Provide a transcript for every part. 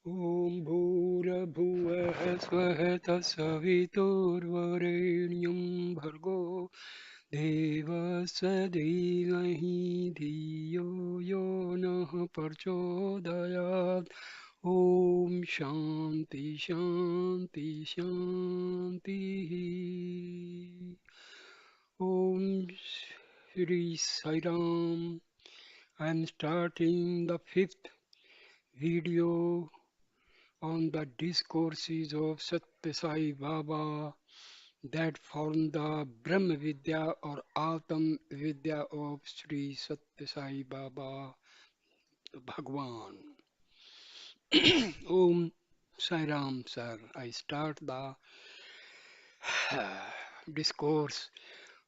ॐ भूर्भुवः स्वः तत्सवितुर्वरेण्यं भर्गो देवस्य धीमहि धियो यो नः प्रचोदयात् ॐ शान्ति शान्ति शान्तिः ॐ Shri Sai Ram. I am starting the fifth video on the discourses of Satya Sai Baba that form the Brahma Vidya or Atam Vidya of Sri Satya Sai Baba Bhagwan. Om Sai Ram, sir. I start the discourse.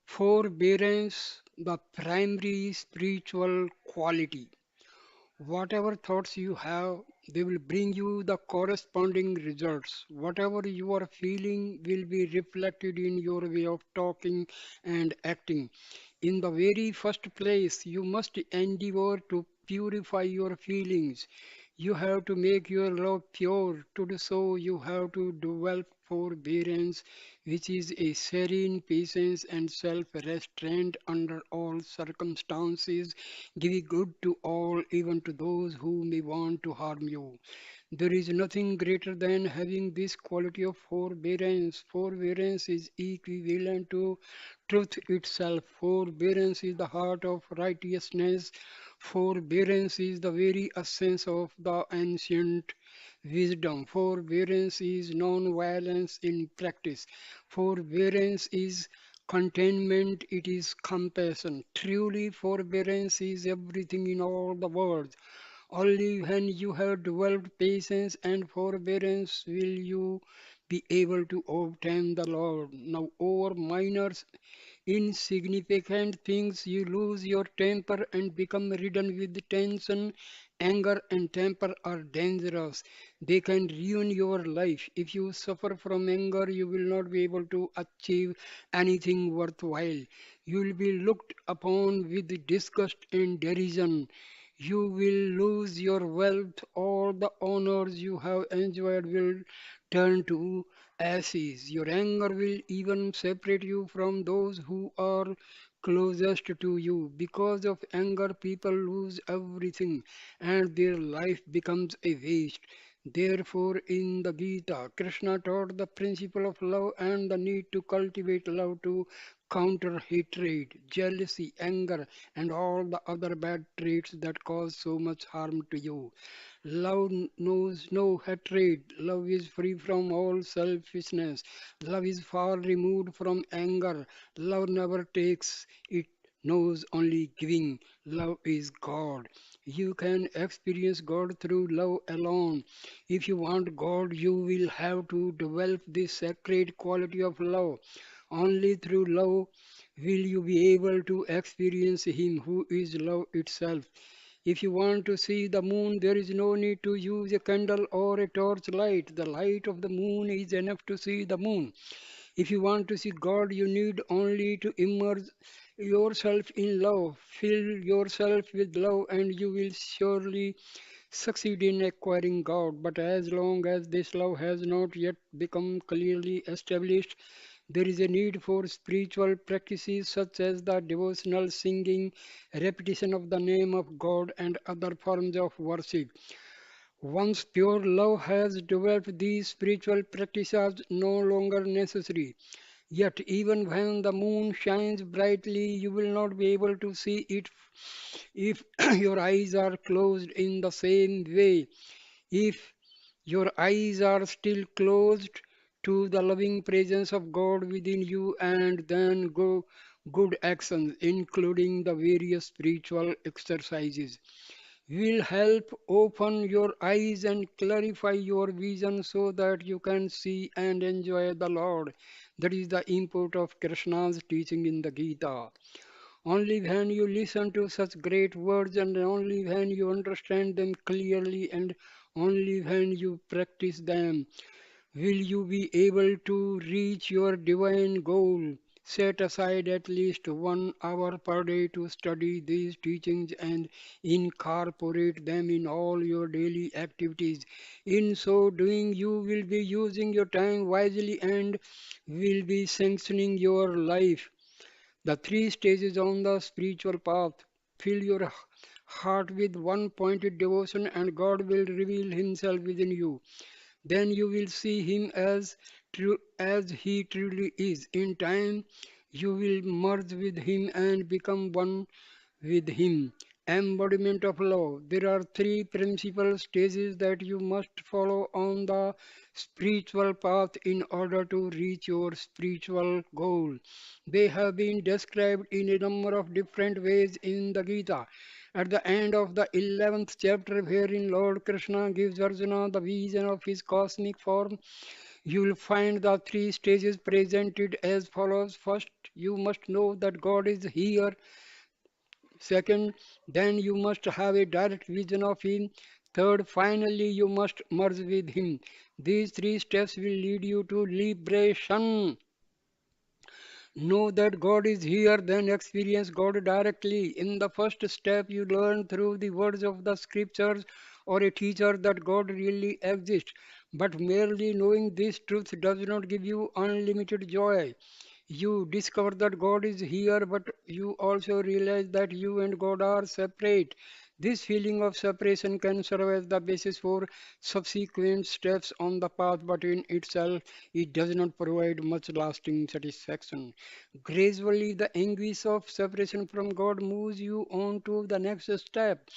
Forbearance, the primary spiritual quality. Whatever thoughts you have, they will bring you the corresponding results. Whatever you are feeling will be reflected in your way of talking and acting. In the very first place, you must endeavor to purify your feelings. You have to make your love pure. To do so, you have to develop forbearance, which is a serene patience and self restraint under all circumstances, giving good to all, even to those who may want to harm you. There is nothing greater than having this quality of forbearance. Forbearance is equivalent to truth itself. Forbearance is the heart of righteousness. Forbearance is the very essence of the ancient wisdom. Forbearance is non-violence in practice. Forbearance is contentment, it is compassion. Truly, forbearance is everything in all the world. Only when you have developed patience and forbearance will you be able to obtain the Lord. Now, over minor insignificant things, you lose your temper and become ridden with tension. Anger and temper are dangerous. They can ruin your life. If you suffer from anger, you will not be able to achieve anything worthwhile. You will be looked upon with disgust and derision. You will lose your wealth. All the honors you have enjoyed will turn to ashes. Your anger will even separate you from those who are closest to you. Because of anger, people lose everything and their life becomes a waste. Therefore, in the Gita, Krishna taught the principle of love and the need to cultivate love to counter hatred, jealousy, anger, and all the other bad traits that cause so much harm to you. Love knows no hatred. Love is free from all selfishness. Love is far removed from anger. Love never takes, it knows only giving. Love is God. You can experience God through love alone. If you want God, you will have to develop this sacred quality of love. Only through love will you be able to experience Him who is love itself. If you want to see the moon, there is no need to use a candle or a torch light. The light of the moon is enough to see the moon. If you want to see God, you need only to immerse yourself in love. Fill yourself with love, and you will surely succeed in acquiring God. But as long as this love has not yet become clearly established, there is a need for spiritual practices such as the devotional singing, repetition of the name of God, and other forms of worship. Once pure love has developed, these spiritual practices are no longer necessary. Yet, even when the moon shines brightly, you will not be able to see it if your eyes are closed in the same way. If your eyes are still closed to the loving presence of God within you, and then go good actions, including the various spiritual exercises, will help open your eyes and clarify your vision so that you can see and enjoy the Lord. That is the import of Krishna's teaching in the Gita. Only when you listen to such great words and only when you understand them clearly and only when you practice them will you be able to reach your divine goal. Set aside at least 1 hour per day to study these teachings and incorporate them in all your daily activities. In so doing, you will be using your time wisely and will be sanctioning your life. The three stages on the spiritual path. Fill your heart with one pointed devotion, and God will reveal Himself within you. Then you will see him as true as he truly is. In time, you will merge with him and become one with him. Embodiment of love. There are three principal stages that you must follow on the spiritual path in order to reach your spiritual goal. They have been described in a number of different ways in the Gita. At the end of the 11th chapter, wherein Lord Krishna gives Arjuna the vision of his cosmic form, you will find the three stages presented as follows. First, you must know that God is here. Second, then you must have a direct vision of Him. Third, finally, you must merge with Him. These three steps will lead you to liberation. Know that God is here, then experience God directly. In the first step, you learn through the words of the scriptures or a teacher that God really exists. But merely knowing this truth does not give you unlimited joy. You discover that God is here, but you also realize that you and God are separate. This feeling of separation can serve as the basis for subsequent steps on the path, but in itself, it does not provide much lasting satisfaction. Gradually, the anguish of separation from God moves you on to the next step.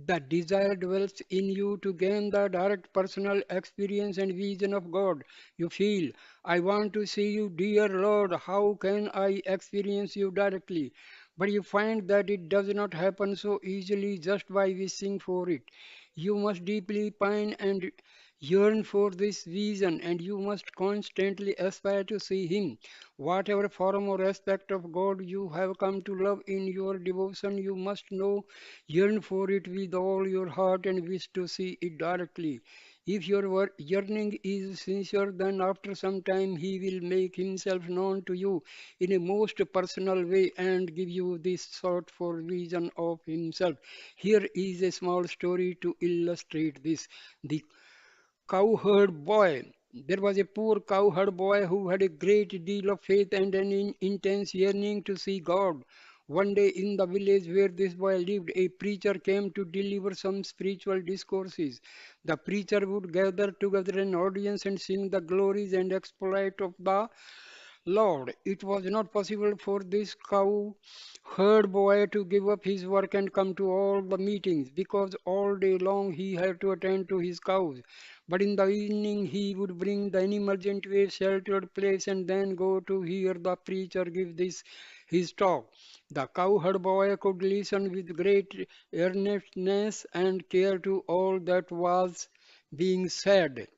The desire dwells in you to gain the direct personal experience and vision of God. You feel, I want to see you, dear Lord. How can I experience you directly? But you find that it does not happen so easily just by wishing for it. You must deeply pine and yearn for this vision, and you must constantly aspire to see Him. Whatever form or aspect of God you have come to love in your devotion, you must know, yearn for it with all your heart, and wish to see it directly. If your yearning is sincere, then after some time He will make Himself known to you in a most personal way and give you this sort for vision of Himself. Here is a small story to illustrate this. The cowherd boy. There was a poor cowherd boy who had a great deal of faith and an intense yearning to see God. One day in the village where this boy lived, a preacher came to deliver some spiritual discourses. The preacher would gather together an audience and sing the glories and exploit of the Lord. It was not possible for this cow herd boy to give up his work and come to all the meetings because all day long he had to attend to his cows. But in the evening he would bring the animals into a sheltered place and then go to hear the preacher give this his talk. The cowherd boy could listen with great earnestness and care to all that was being said.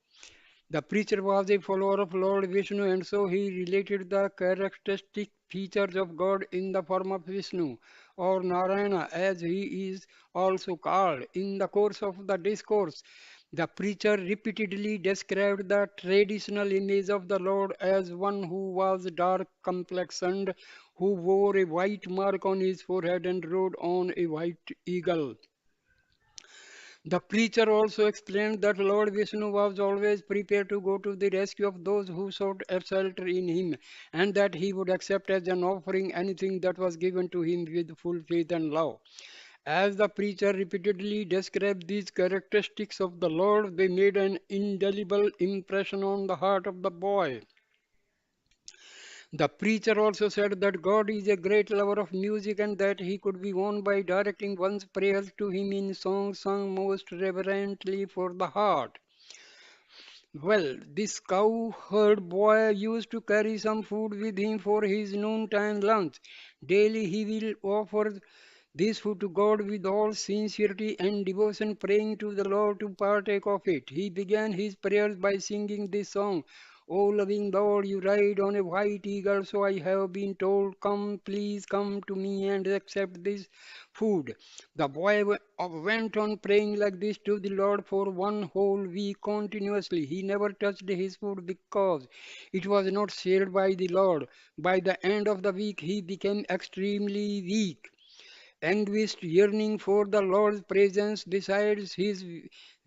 The preacher was a follower of Lord Vishnu, and so he related the characteristic features of God in the form of Vishnu, or Narayana as he is also called. In the course of the discourse, the preacher repeatedly described the traditional image of the Lord as one who was dark complexioned, who wore a white mark on his forehead and rode on a white eagle. The preacher also explained that Lord Vishnu was always prepared to go to the rescue of those who sought shelter in him, and that he would accept as an offering anything that was given to him with full faith and love. As the preacher repeatedly described these characteristics of the Lord, they made an indelible impression on the heart of the boy. The preacher also said that God is a great lover of music and that he could be won by directing one's prayers to him in songs sung most reverently for the heart. Well, this cowherd boy used to carry some food with him for his noontime lunch. Daily he will offer this food to God with all sincerity and devotion, praying to the Lord to partake of it. He began his prayers by singing this song. O loving Lord, you ride on a white eagle, so I have been told, come, please come to me and accept this food. The boy went on praying like this to the Lord for one whole week continuously. He never touched his food because it was not shared by the Lord. By the end of the week, he became extremely weak. Anguished yearning for the Lord's presence, besides his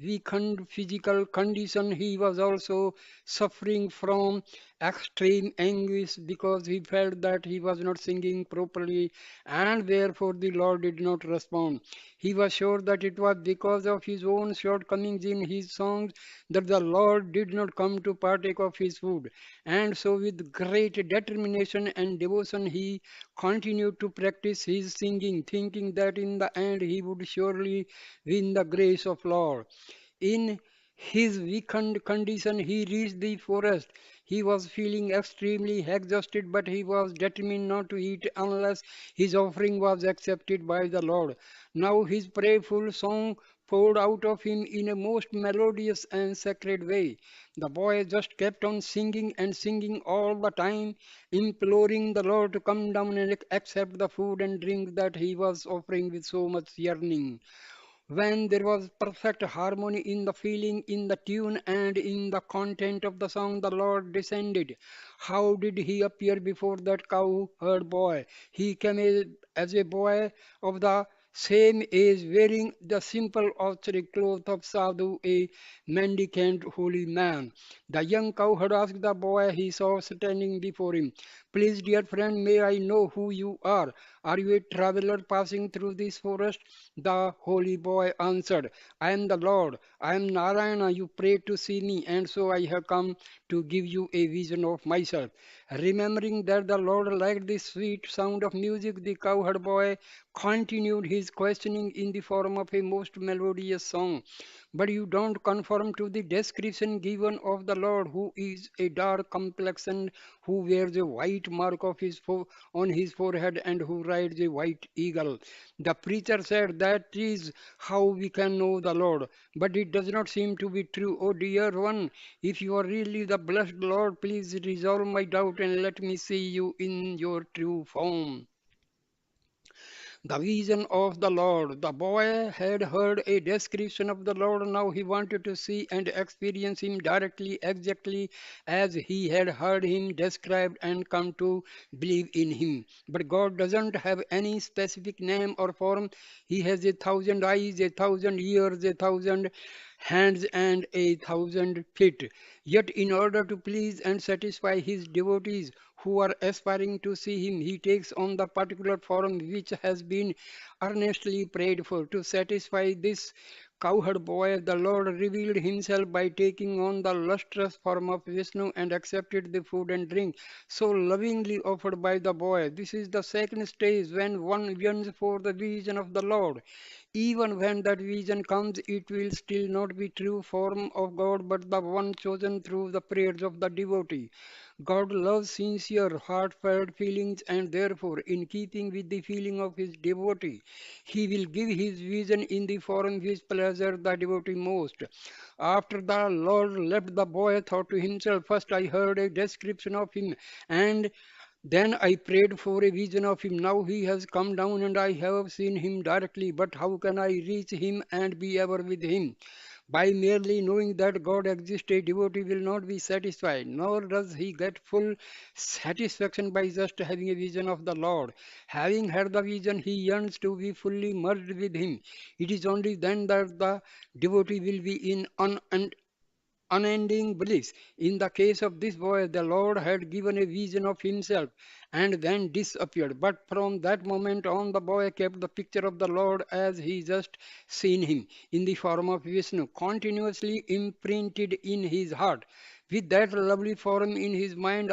weakened physical condition, he was also suffering from extreme anguish because he felt that he was not singing properly and therefore the Lord did not respond. He was sure that it was because of his own shortcomings in his songs that the Lord did not come to partake of his food. And so, with great determination and devotion, he continued to practice his singing, thinking that in the end he would surely win the grace of Lord. In his weakened condition, he reached the forest. He was feeling extremely exhausted, but he was determined not to eat unless his offering was accepted by the Lord. Now his prayerful song poured out of him in a most melodious and sacred way. The boy just kept on singing and singing all the time, imploring the Lord to come down and accept the food and drink that he was offering with so much yearning. When there was perfect harmony in the feeling, in the tune, and in the content of the song, the Lord descended. How did he appear before that cowherd boy? He came as a boy of the same age, wearing the simple austeric cloth of sadhu, a mendicant holy man. The young cowherd asked the boy he saw standing before him, "Please, dear friend, may I know who you are? Are you a traveler passing through this forest?" The holy boy answered, "I am the Lord. I am Narayana. You prayed to see me, and so I have come to give you a vision of myself." Remembering that the Lord liked the sweet sound of music, the cowherd boy continued his questioning in the form of a most melodious song. "But you don't conform to the description given of the Lord, who is a dark complexion, who wears a white mark of on his forehead, and who rides a white eagle." The preacher said, "That is how we can know the Lord. But it does not seem to be true. Oh, dear one, if you are really the blessed Lord, please resolve my doubt and let me see you in your true form." The vision of the Lord. The boy had heard a description of the Lord. Now he wanted to see and experience him directly, exactly as he had heard him described and come to believe in him. But God doesn't have any specific name or form. He has a thousand eyes, a thousand ears, a thousand hands, and a thousand feet. Yet, in order to please and satisfy his devotees who are aspiring to see him, he takes on the particular form which has been earnestly prayed for. To satisfy this cowherd boy, the Lord revealed himself by taking on the lustrous form of Vishnu and accepted the food and drink so lovingly offered by the boy. This is the second stage when one yearns for the vision of the Lord. Even when that vision comes, it will still not be true form of God, but the one chosen through the prayers of the devotee. God loves sincere, heartfelt feelings, and therefore, in keeping with the feeling of his devotee, he will give his vision in the form which pleasures the devotee most. After the Lord left, the boy thought to himself, "First I heard a description of him, and then I prayed for a vision of him. Now he has come down and I have seen him directly. But how can I reach him and be ever with him? By merely knowing that God exists, a devotee will not be satisfied, nor does he get full satisfaction by just having a vision of the Lord. Having had the vision, he yearns to be fully merged with him. It is only then that the devotee will be in unending bliss. In the case of this boy, the Lord had given a vision of himself and then disappeared. But from that moment on, the boy kept the picture of the Lord as he just seen him in the form of Vishnu, continuously imprinted in his heart. With that lovely form in his mind,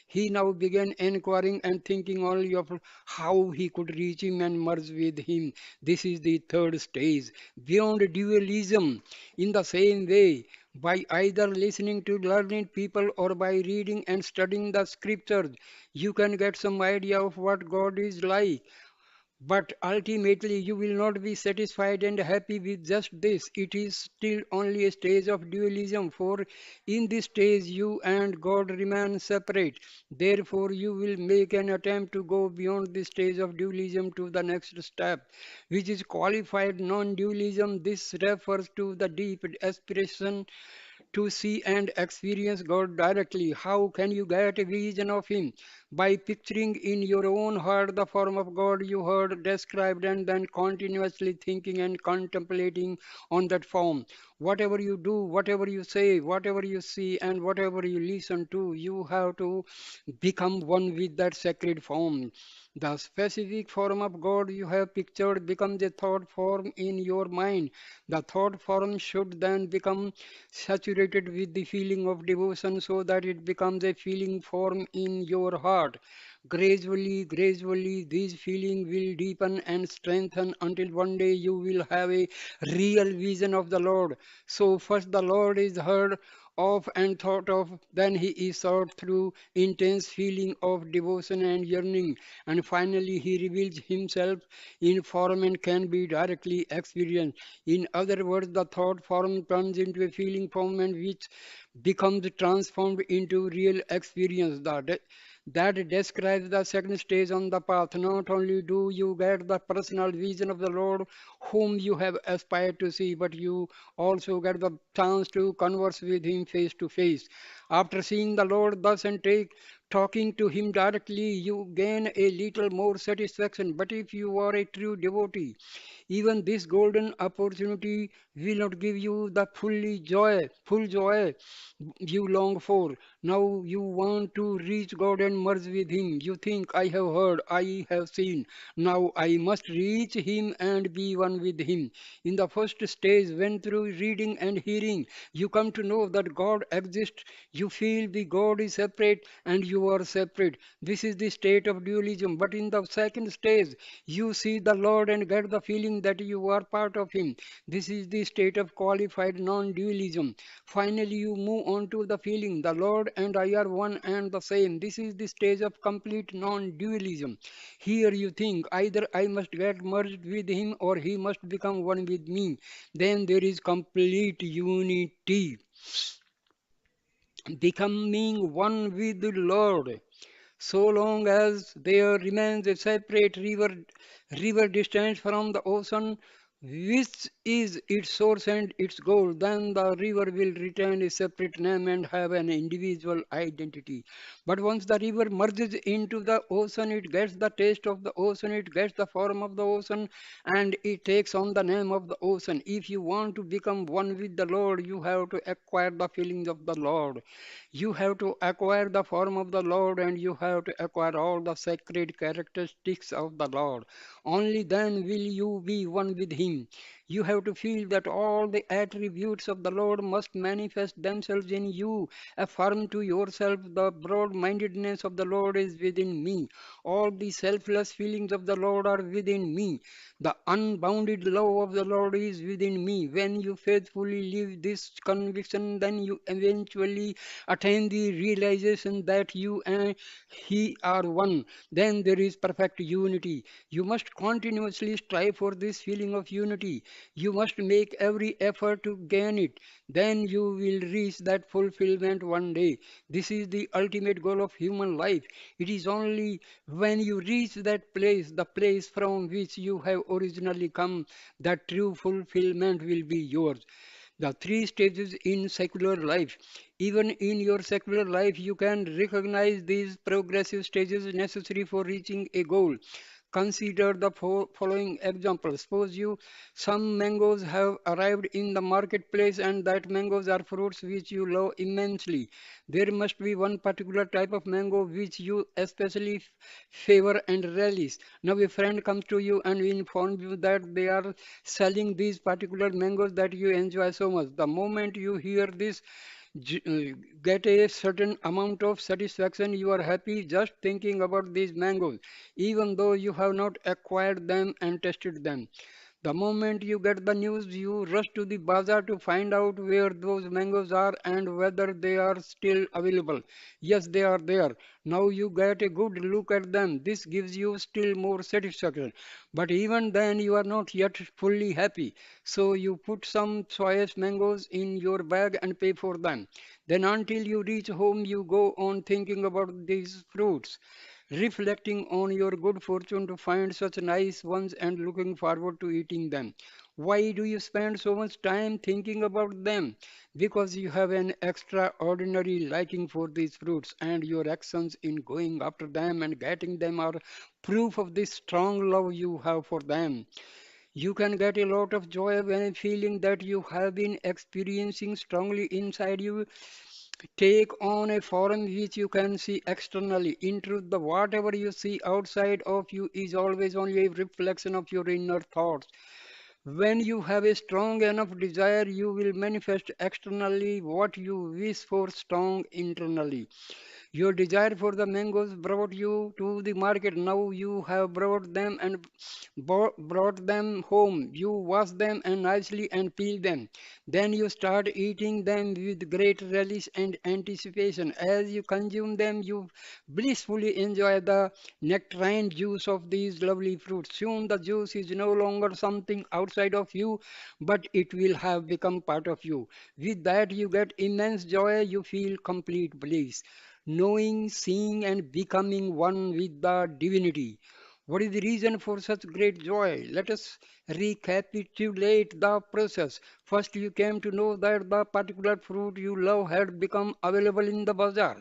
he now began inquiring and thinking only of how he could reach him and merge with him. This is the third stage, beyond dualism. In the same way, by either listening to learned people or by reading and studying the scriptures, you can get some idea of what God is like. But ultimately, you will not be satisfied and happy with just this. It is still only a stage of dualism, for in this stage, you and God remain separate. Therefore, you will make an attempt to go beyond this stage of dualism to the next step, which is qualified non dualism. This refers to the deep aspiration to see and experience God directly. How can you get a vision of Him? By picturing in your own heart the form of God you heard described and then continuously thinking and contemplating on that form. Whatever you do, whatever you say, whatever you see, and whatever you listen to, you have to become one with that sacred form. The specific form of God you have pictured becomes a thought form in your mind. The thought form should then become saturated with the feeling of devotion so that it becomes a feeling form in your heart. Gradually, this feeling will deepen and strengthen until one day you will have a real vision of the Lord. So, first the Lord is heard of and thought of, then he is sought through intense feeling of devotion and yearning, and finally he reveals himself in form and can be directly experienced. In other words, the thought form turns into a feeling form and which becomes transformed into real experience. That describes the second stage on the path. Not only do you get the personal vision of the Lord whom you have aspired to see, but you also get the chance to converse with Him face to face. After seeing the Lord thus and talking to Him directly, you gain a little more satisfaction. But if you are a true devotee, even this golden opportunity will not give you the full joy you long for. Now you want to reach God and merge with Him. You think, I have heard, I have seen. Now I must reach Him and be one with Him. In the first stage, when through reading and hearing, you come to know that God exists, you feel the God is separate and you are separate. This is the state of dualism. But in the second stage, you see the Lord and get the feeling that you are part of Him. This is the state of qualified non dualism. Finally, you move on to the feeling the Lord and I are one and the same. This is the stage of complete non dualism. Here you think either I must get merged with Him or He must become one with me. Then there is complete unity, becoming one with the Lord. So long as there remains a separate river distant from the ocean, which is its source and its goal, then the river will retain a separate name and have an individual identity. But once the river merges into the ocean, it gets the taste of the ocean, it gets the form of the ocean, and it takes on the name of the ocean. If you want to become one with the Lord, you have to acquire the feelings of the Lord. You have to acquire the form of the Lord and you have to acquire all the sacred characteristics of the Lord. Only then will you be one with Him. You have to feel that all the attributes of the Lord must manifest themselves in you. Affirm to yourself the broad mindedness of the Lord is within me. All the selfless feelings of the Lord are within me. The unbounded love of the Lord is within me. When you faithfully live this conviction, then you eventually attain the realization that you and He are one. Then there is perfect unity. You must continuously strive for this feeling of unity. You must make every effort to gain it. Then you will reach that fulfillment one day. This is the ultimate goal of human life. It is only when you reach that place, the place from which you have originally come, that true fulfillment will be yours. The three stages in secular life. Even in your secular life, you can recognize these progressive stages necessary for reaching a goal. Consider the following example. Suppose you some mangoes have arrived in the marketplace and that mangoes are fruits which you love immensely. There must be one particular type of mango which you especially favor and relish. Now a friend comes to you and informs you that they are selling these particular mangoes that you enjoy so much. The moment you hear this, get a certain amount of satisfaction. You are happy just thinking about these mangoes, even though you have not acquired them and tested them. The moment you get the news, you rush to the bazaar to find out where those mangoes are and whether they are still available. Yes, they are there. Now you get a good look at them. This gives you still more satisfaction. But even then, you are not yet fully happy. So you put some choice mangoes in your bag and pay for them. Then, until you reach home, you go on thinking about these fruits, reflecting on your good fortune to find such nice ones and looking forward to eating them. Why do you spend so much time thinking about them? Because you have an extraordinary liking for these fruits, and your actions in going after them and getting them are proof of this strong love you have for them. You can get a lot of joy when a feeling that you have been experiencing strongly inside you take on a form which you can see externally. In truth, the whatever you see outside of you is always only a reflection of your inner thoughts. When you have a strong enough desire, you will manifest externally what you wish for strong internally. Your desire for the mangoes brought you to the market. Now you have brought them and brought them home. You wash them and nicely and peel them. Then you start eating them with great relish and anticipation. As you consume them, you blissfully enjoy the nectarine juice of these lovely fruits. Soon the juice is no longer something outside of you, but it will have become part of you. With that, you get immense joy. You feel complete bliss, knowing, seeing, and becoming one with the divinity. What is the reason for such great joy? Let us recapitulate the process. First, you came to know that the particular fruit you love had become available in the bazaar.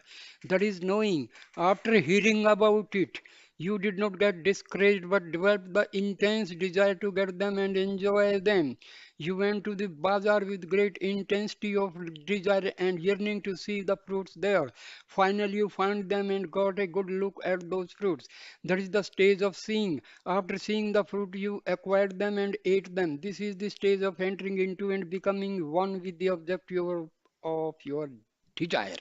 That is knowing. After hearing about it, you did not get discouraged but developed the intense desire to get them and enjoy them. You went to the bazaar with great intensity of desire and yearning to see the fruits there. Finally, you found them and got a good look at those fruits. That is the stage of seeing. After seeing the fruit, you acquired them and ate them. This is the stage of entering into and becoming one with the object of your desire.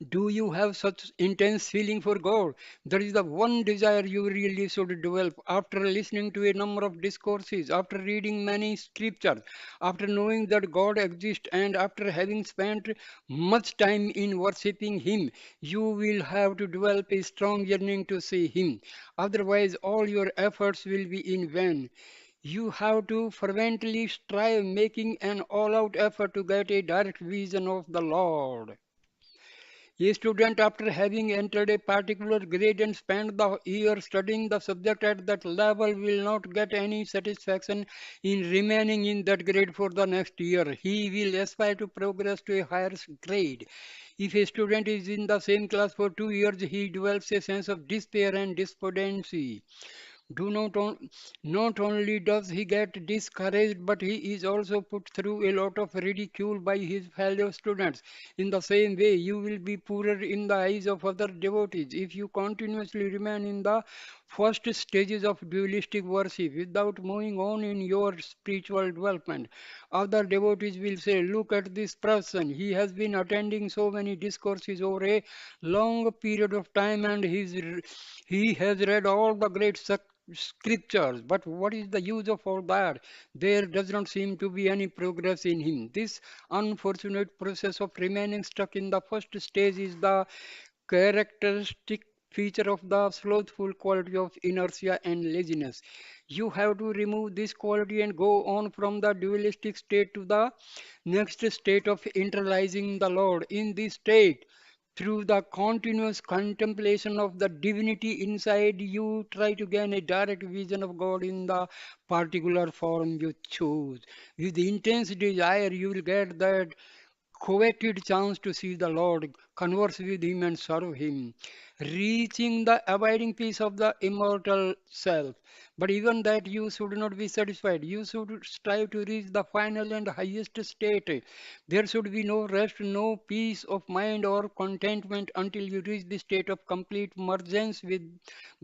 Do you have such intense feeling for God? That is the one desire you really should develop. After listening to a number of discourses, after reading many scriptures, after knowing that God exists, and after having spent much time in worshipping Him, you will have to develop a strong yearning to see Him. Otherwise, all your efforts will be in vain. You have to fervently strive, making an all out effort to get a direct vision of the Lord. A student, after having entered a particular grade and spent the year studying the subject at that level, will not get any satisfaction in remaining in that grade for the next year. He will aspire to progress to a higher grade. If a student is in the same class for 2 years, he develops a sense of despair and despondency. Do not, not only does he get discouraged, but he is also put through a lot of ridicule by his fellow students. In the same way, you will be poorer in the eyes of other devotees if you continuously remain in the first stages of dualistic worship without moving on in your spiritual development. Other devotees will say, look at this person. He has been attending so many discourses over a long period of time and he has read all the great scriptures. But what is the use of all that? There does not seem to be any progress in him. This unfortunate process of remaining stuck in the first stage is the characteristic feature of the slothful quality of inertia and laziness. You have to remove this quality and go on from the dualistic state to the next state of internalizing the Lord. In this state, through the continuous contemplation of the divinity inside you, try to gain a direct vision of God in the particular form you choose. With intense desire, you will get that coveted chance to see the Lord, converse with Him, and serve Him, reaching the abiding peace of the immortal self. But even that you should not be satisfied. You should strive to reach the final and highest state. There should be no rest, no peace of mind or contentment until you reach the state of complete mergence with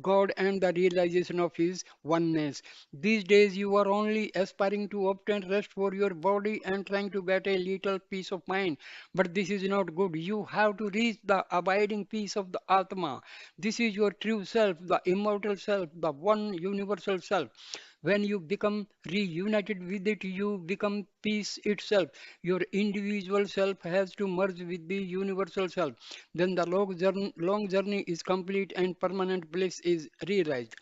God and the realization of His oneness. These days you are only aspiring to obtain rest for your body and trying to get a little peace of mind. But this is not good. You have to reach the abiding peace of the Atma. This is your true self, the immortal self, the one unique universal self. When you become reunited with it, you become peace itself. Your individual self has to merge with the universal self. Then the long journey is complete and permanent bliss is realized.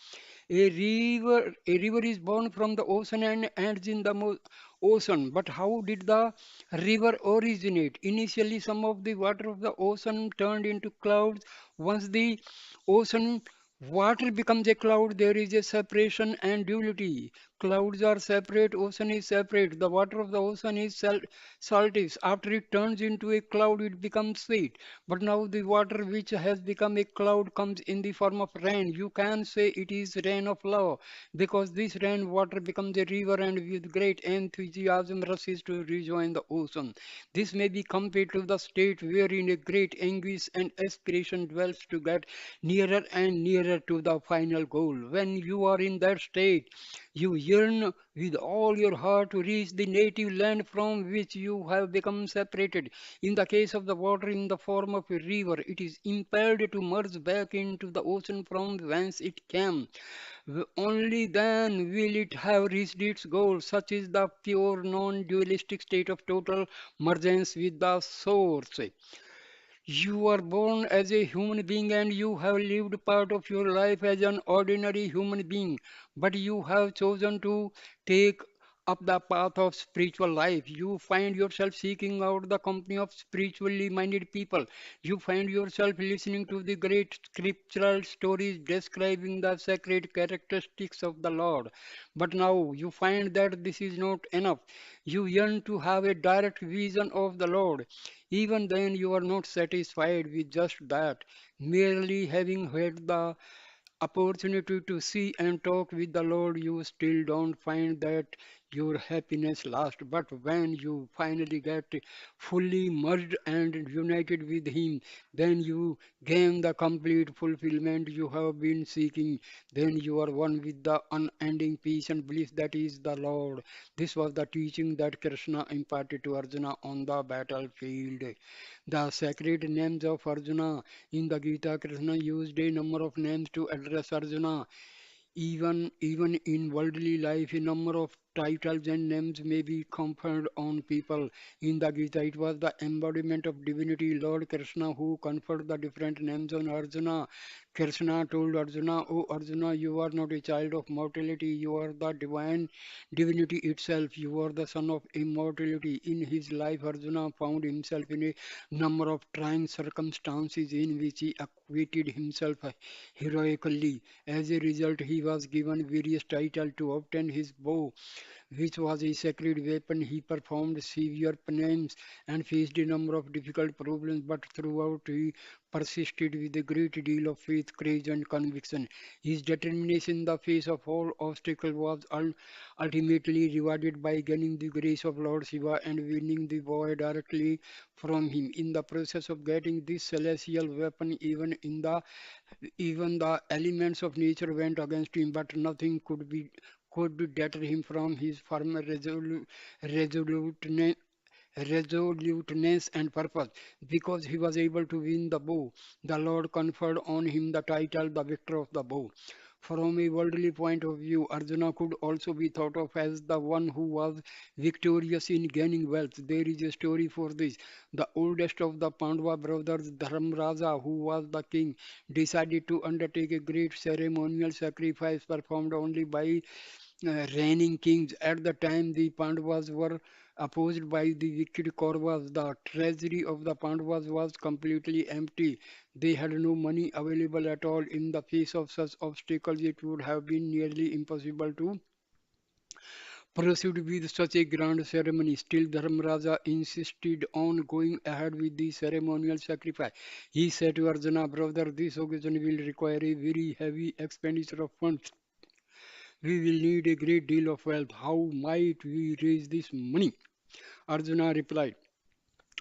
A river is born from the ocean and ends in the ocean. But how did the river originate? Initially, some of the water of the ocean turned into clouds. Once the ocean water becomes a cloud, there is a separation and duality. Clouds are separate, ocean is separate. The water of the ocean is saltish. After it turns into a cloud, it becomes sweet. But now the water which has become a cloud comes in the form of rain. You can say it is rain of love because this rain water becomes a river and with great enthusiasm rushes to rejoin the ocean. This may be compared to the state wherein a great anguish and aspiration dwells to get nearer and nearer to the final goal. When you are in that state, you yearn with all your heart to reach the native land from which you have become separated. In the case of the water in the form of a river, it is impelled to merge back into the ocean from whence it came. Only then will it have reached its goal. Such is the pure non-dualistic state of total mergence with the source. You are born as a human being and you have lived part of your life as an ordinary human being, but you have chosen to take up the path of spiritual life. You find yourself seeking out the company of spiritually minded people. You find yourself listening to the great scriptural stories describing the sacred characteristics of the Lord. But now you find that this is not enough. You yearn to have a direct vision of the Lord. Even then, you are not satisfied with just that. Merely having had the opportunity to see and talk with the Lord, you still don't find that your happiness lasts. But when you finally get fully merged and united with Him, then you gain the complete fulfillment you have been seeking. Then you are one with the unending peace and bliss that is the Lord. This was the teaching that Krishna imparted to Arjuna on the battlefield. The sacred names of Arjuna in the Gita, Krishna used a number of names to address Arjuna. Even in worldly life, a number of titles and names may be conferred on people. In the Gita, it was the embodiment of divinity, Lord Krishna, who conferred the different names on Arjuna. Krishna told Arjuna, "O Arjuna, you are not a child of mortality, you are the divine divinity itself. You are the son of immortality." In his life, Arjuna found himself in a number of trying circumstances in which he acquitted himself heroically. As a result, he was given various titles to obtain his bow, which was a sacred weapon. He performed severe penance and faced a number of difficult problems, but throughout he persisted with a great deal of faith, courage, and conviction. His determination in the face of all obstacles was ultimately rewarded by gaining the grace of Lord Shiva and winning the boy directly from him. In the process of getting this celestial weapon, even the elements of nature went against him, but nothing could deter him from his firm resoluteness, resoluteness and purpose. Because he was able to win the bow, the Lord conferred on him the title, the victor of the bow. From a worldly point of view, Arjuna could also be thought of as the one who was victorious in gaining wealth. There is a story for this. The oldest of the Pandava brothers, Dharmraja, who was the king, decided to undertake a great ceremonial sacrifice performed only by reigning kings. At the time, the Pandavas were opposed by the wicked Kauravas. The treasury of the Pandavas was completely empty. They had no money available at all. In the face of such obstacles, it would have been nearly impossible to proceed with such a grand ceremony. Still, Dharmaraja insisted on going ahead with the ceremonial sacrifice. He said to Arjuna, "Brother, this occasion will require a very heavy expenditure of funds. We will need a great deal of wealth. How might we raise this money?" Arjuna replied,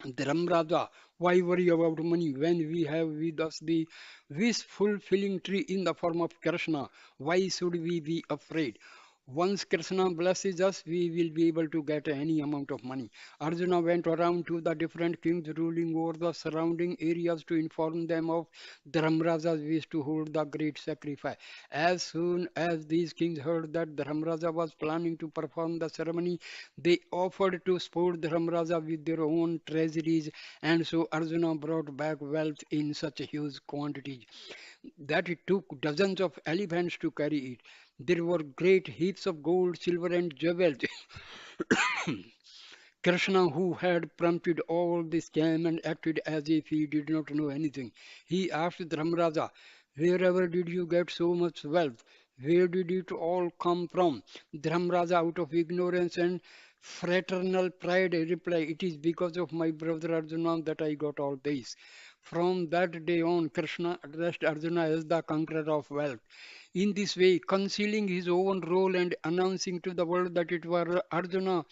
"Dharamraja, why worry about money when we have with us the wish fulfilling tree in the form of Krishna? Why should we be afraid? Once Krishna blesses us, we will be able to get any amount of money. Arjuna went around to the different kings ruling over the surrounding areas to inform them of Dharmaraja's wish to hold the great sacrifice. As soon as these kings heard that Dharmaraja was planning to perform the ceremony, they offered to support Dharmaraja with their own treasuries, and so Arjuna brought back wealth in such huge quantities that it took dozens of elephants to carry it. There were great heaps of gold, silver, and jewels. Krishna, who had prompted all this, came and acted as if he did not know anything. He asked Dharmaraja, "Wherever did you get so much wealth? Where did it all come from?" Dharmaraja, out of ignorance and fraternal pride, replied, "It is because of my brother Arjuna that I got all this." From that day on, Krishna addressed Arjuna as the conqueror of wealth. In this way, concealing his own role and announcing to the world that it was Arjuna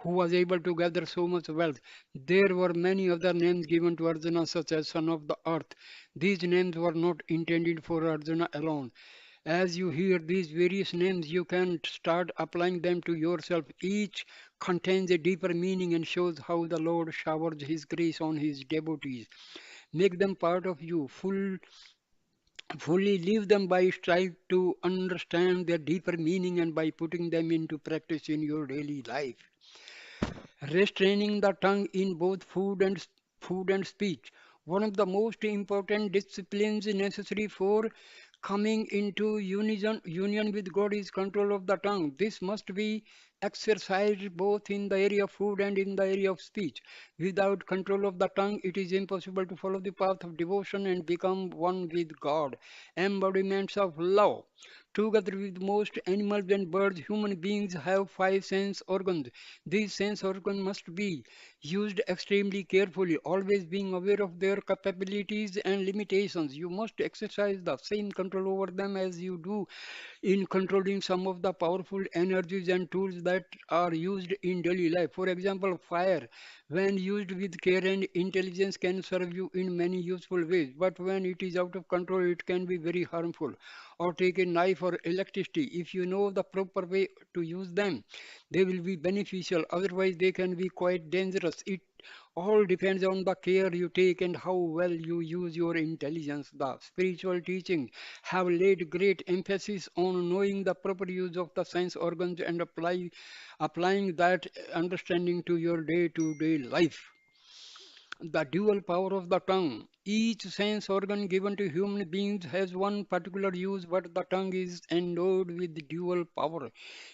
who was able to gather so much wealth. There were many other names given to Arjuna, such as son of the earth. These names were not intended for Arjuna alone. As you hear these various names, you can start applying them to yourself. Each contains a deeper meaning and shows how the Lord showers His grace on His devotees. Make them part of you. Fully live them by strive to understand their deeper meaning and by putting them into practice in your daily life. Restraining the tongue in both food and speech. One of the most important disciplines necessary for coming into union with God is control of the tongue. This must be exercised both in the area of food and in the area of speech. Without control of the tongue, it is impossible to follow the path of devotion and become one with God. Embodiments of love. Together with most animals and birds, human beings have five sense organs. These sense organs must be used extremely carefully, always being aware of their capabilities and limitations. You must exercise the same control over them as you do in controlling some of the powerful energies and tools that are used in daily life. For example, fire, when used with care and intelligence, can serve you in many useful ways, but when it is out of control, it can be very harmful. Or take a knife or electricity. If you know the proper way to use them, they will be beneficial. Otherwise, they can be quite dangerous. It all depends on the care you take and how well you use your intelligence. The spiritual teaching have laid great emphasis on knowing the proper use of the sense organs and applying that understanding to your day-to-day life. The dual power of the tongue. Each sense organ given to human beings has one particular use, but the tongue is endowed with dual power.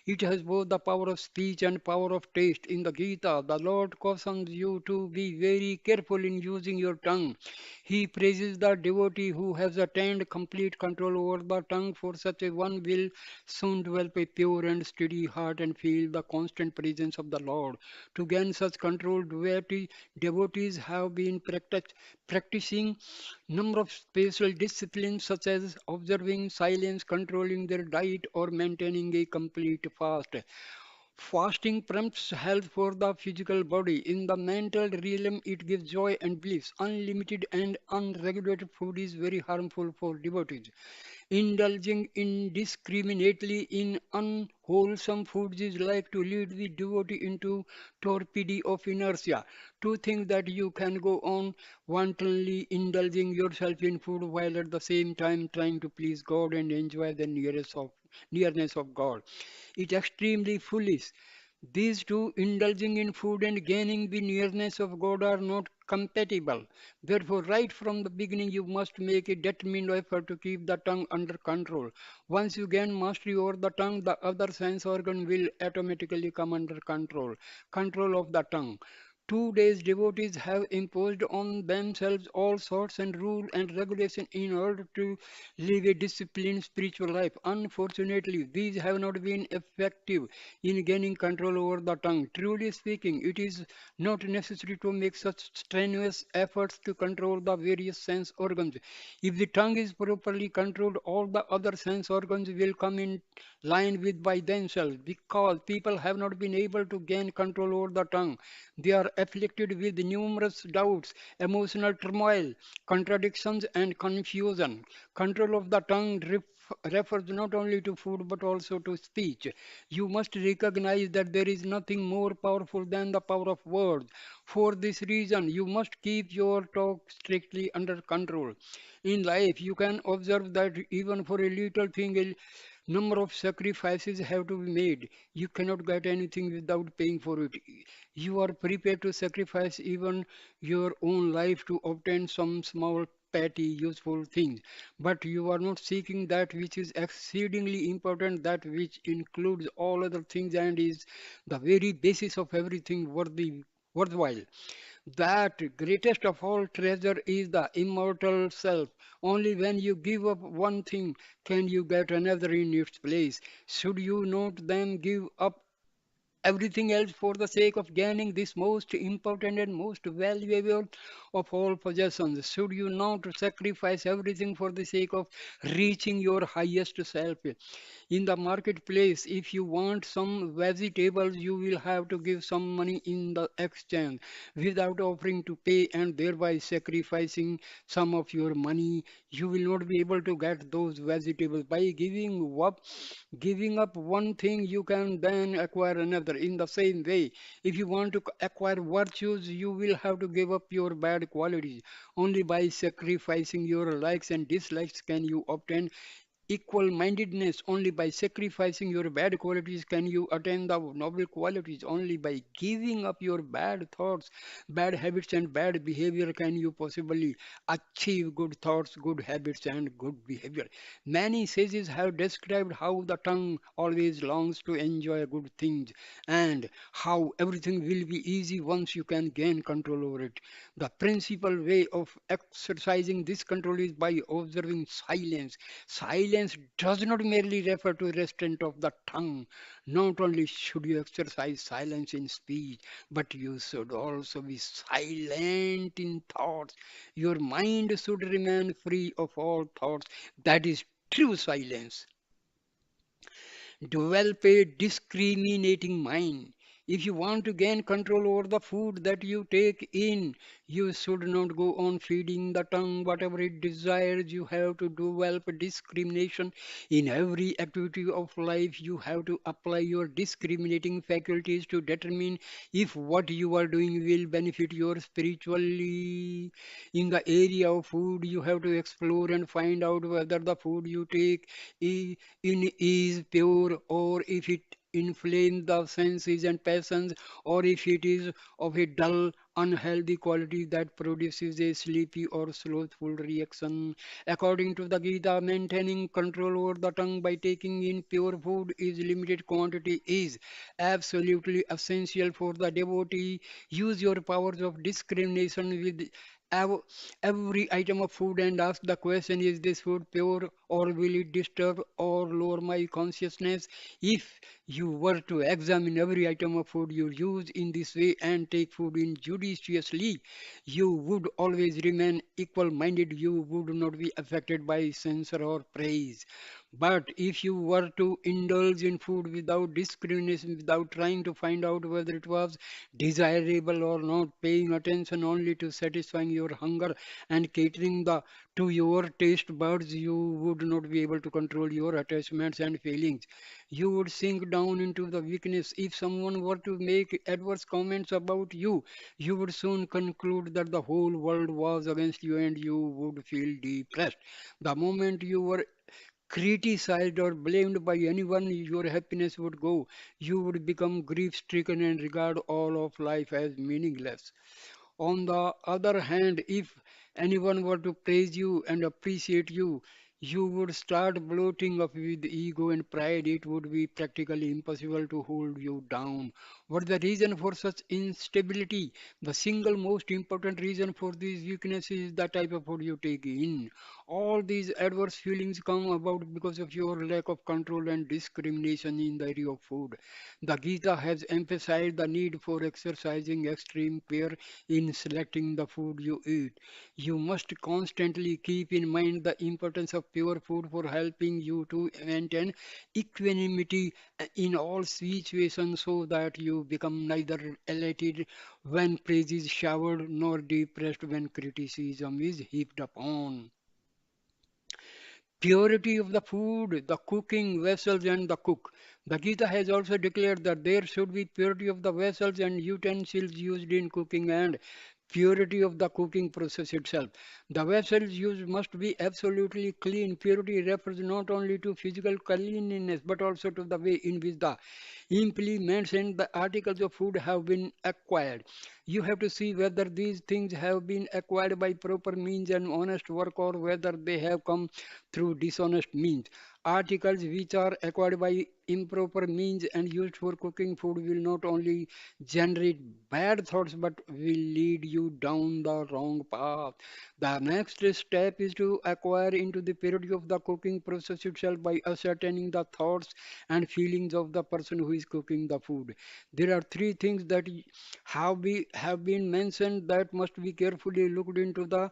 It has both the power of speech and power of taste. In the Gita, the Lord cautions you to be very careful in using your tongue. He praises the devotee who has attained complete control over the tongue, for such a one will soon develop a pure and steady heart and feel the constant presence of the Lord. To gain such control, devotees have been practicing number of special disciplines such as observing silence, controlling their diet, or maintaining a complete fast. Fasting prompts health for the physical body. In the mental realm, it gives joy and bliss. Unlimited and unregulated food is very harmful for devotees. Indulging indiscriminately in unwholesome foods is like to lead the devotee into torpidity of inertia. To think that you can go on wantonly indulging yourself in food while at the same time trying to please God and enjoy the nearness of God. It's extremely foolish. These two, indulging in food and gaining the nearness of God, are not compatible. Therefore, right from the beginning, you must make a determined effort to keep the tongue under control. Once you gain mastery over the tongue, the other sense organ will automatically come under control. Control of the tongue. 2 days devotees have imposed on themselves all sorts and rule and regulation in order to live a disciplined spiritual life. Unfortunately, these have not been effective in gaining control over the tongue. Truly speaking, it is not necessary to make such strenuous efforts to control the various sense organs. If the tongue is properly controlled, all the other sense organs will come in line with by themselves. Because people have not been able to gain control over the tongue, they are afflicted with numerous doubts, emotional turmoil, contradictions, and confusion. Control of the tongue refers not only to food but also to speech. You must recognize that there is nothing more powerful than the power of words. For this reason, you must keep your talk strictly under control. In life, you can observe that even for a little thing, a number of sacrifices have to be made. You cannot get anything without paying for it. You are prepared to sacrifice even your own life to obtain some small, petty, useful things. But you are not seeking that which is exceedingly important, that which includes all other things and is the very basis of everything worthwhile. That greatest of all treasure is the immortal self. Only when you give up one thing can you get another in its place. Should you not then give up everything else for the sake of gaining this most important and most valuable of all possessions? Should you not sacrifice everything for the sake of reaching your highest self? In the marketplace, if you want some vegetables, you will have to give some money in the exchange without offering to pay and thereby sacrificing some of your money. You will not be able to get those vegetables. By giving up one thing, you can then acquire another. In the same way, if you want to acquire virtues, you will have to give up your bad qualities. Only by sacrificing your likes and dislikes can you obtain equal mindedness. Only by sacrificing your bad qualities can you attain the noble qualities. Only by giving up your bad thoughts, bad habits, and bad behavior can you possibly achieve good thoughts, good habits, and good behavior. Many sages have described how the tongue always longs to enjoy good things and how everything will be easy once you can gain control over it. The principal way of exercising this control is by observing silence. Silence does not merely refer to restraint of the tongue. Not only should you exercise silence in speech, but you should also be silent in thoughts. Your mind should remain free of all thoughts. That is true silence. Develop a discriminating mind. If you want to gain control over the food that you take in, you should not go on feeding the tongue whatever it desires. You have to develop discrimination in every activity of life. You have to apply your discriminating faculties to determine if what you are doing will benefit your spiritually. In the area of food, you have to explore and find out whether the food you take in is pure, or if it inflames the senses and passions, or if it is of a dull, unhealthy quality that produces a sleepy or slothful reaction. According to the Gita, maintaining control over the tongue by taking in pure food is limited quantity is absolutely essential for the devotee. Use your powers of discrimination with ev- every item of food and ask the question, is this food pure or will it disturb or lower my consciousness? If you were to examine every item of food you use in this way and take food in judiciously, you would always remain equal minded. You would not be affected by censor or praise. But if you were to indulge in food without discrimination, without trying to find out whether it was desirable or not, paying attention only to satisfying your hunger and catering to your taste buds, you would not be able to control your attachments and feelings. You would sink down into the weakness. If someone were to make adverse comments about you, you would soon conclude that the whole world was against you and you would feel depressed. The moment you were criticized or blamed by anyone, your happiness would go. You would become grief stricken and regard all of life as meaningless. On the other hand, if anyone were to praise you and appreciate you, you would start bloating up with ego and pride. It would be practically impossible to hold you down. What the reason for such instability? The single most important reason for this weakness is the type of food you take in. All these adverse feelings come about because of your lack of control and discrimination in the area of food. The Gita has emphasized the need for exercising extreme care in selecting the food you eat. You must constantly keep in mind the importance of of pure food for helping you to maintain equanimity in all situations so that you become neither elated when praise is showered nor depressed when criticism is heaped upon. Purity of the food, the cooking vessels, and the cook. The Gita has also declared that there should be purity of the vessels and utensils used in cooking and purity of the cooking process itself. The vessels used must be absolutely clean. Purity refers not only to physical cleanliness but also to the way in which the implements and the articles of food have been acquired. You have to see whether these things have been acquired by proper means and honest work or whether they have come through dishonest means. Articles which are acquired by improper means and used for cooking food will not only generate bad thoughts but will lead you down the wrong path. The next step is to acquire into the purity of the cooking process itself by ascertaining the thoughts and feelings of the person who is cooking the food. There are three things that have been mentioned that must be carefully looked into the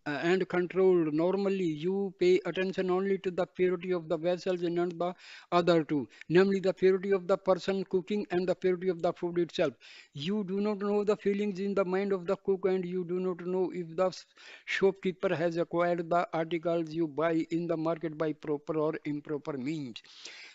and controlled. Normally, you pay attention only to the purity of the vessels and not the other two, namely the purity of the person cooking and the purity of the food itself. You do not know the feelings in the mind of the cook, and you do not know if the shopkeeper has acquired the articles you buy in the market by proper or improper means.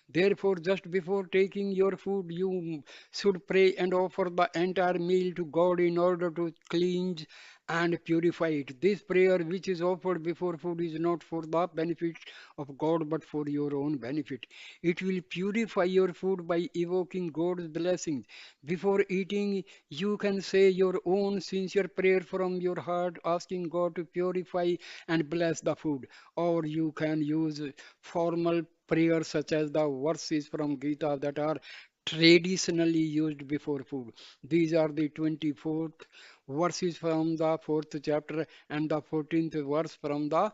Therefore, just before taking your food, you should pray and offer the entire meal to God in order to cleanse and purify it. This prayer, which is offered before food, is not for the benefit of God but for your own benefit. It will purify your food by evoking God's blessings. Before eating, you can say your own sincere prayer from your heart, asking God to purify and bless the food. Or you can use formal prayers such as the verses from Gita that are traditionally used before food. These are the 24th verses from the 4th chapter and the 14th verse from the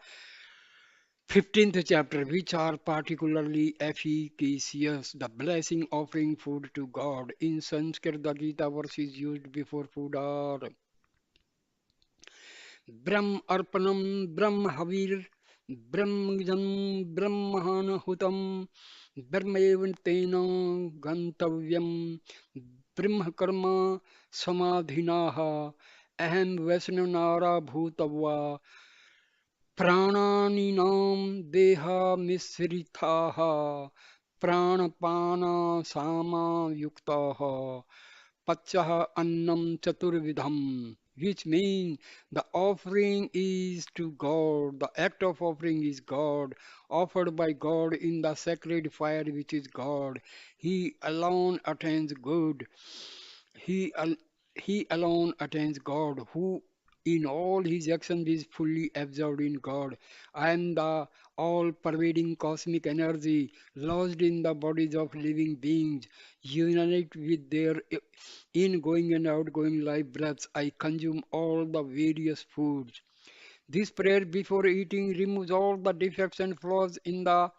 15th chapter, which are particularly efficacious. The blessing offering food to God. In Sanskrit, the Gita verses used before food are Brahm Arpanam, Brahm Havir, Brahmajam, Brahmanahutam, Brahmevantena Gantavyam, Brahmakarma Samadhinaha, Aham Vaisnanara Bhutava, Prananinam Deha Misritaha, Pranapana Sama Yuktaha, Pachaha Annam Chaturvidham, which means the offering is to God, the act of offering is God, offered by God in the sacred fire which is God. He alone attains good. He, al- he alone attains God, who in all his actions is fully absorbed in God. I am the all pervading cosmic energy lodged in the bodies of living beings, unite with their ingoing and outgoing life breaths. I consume all the various foods. This prayer before eating removes all the defects and flaws in the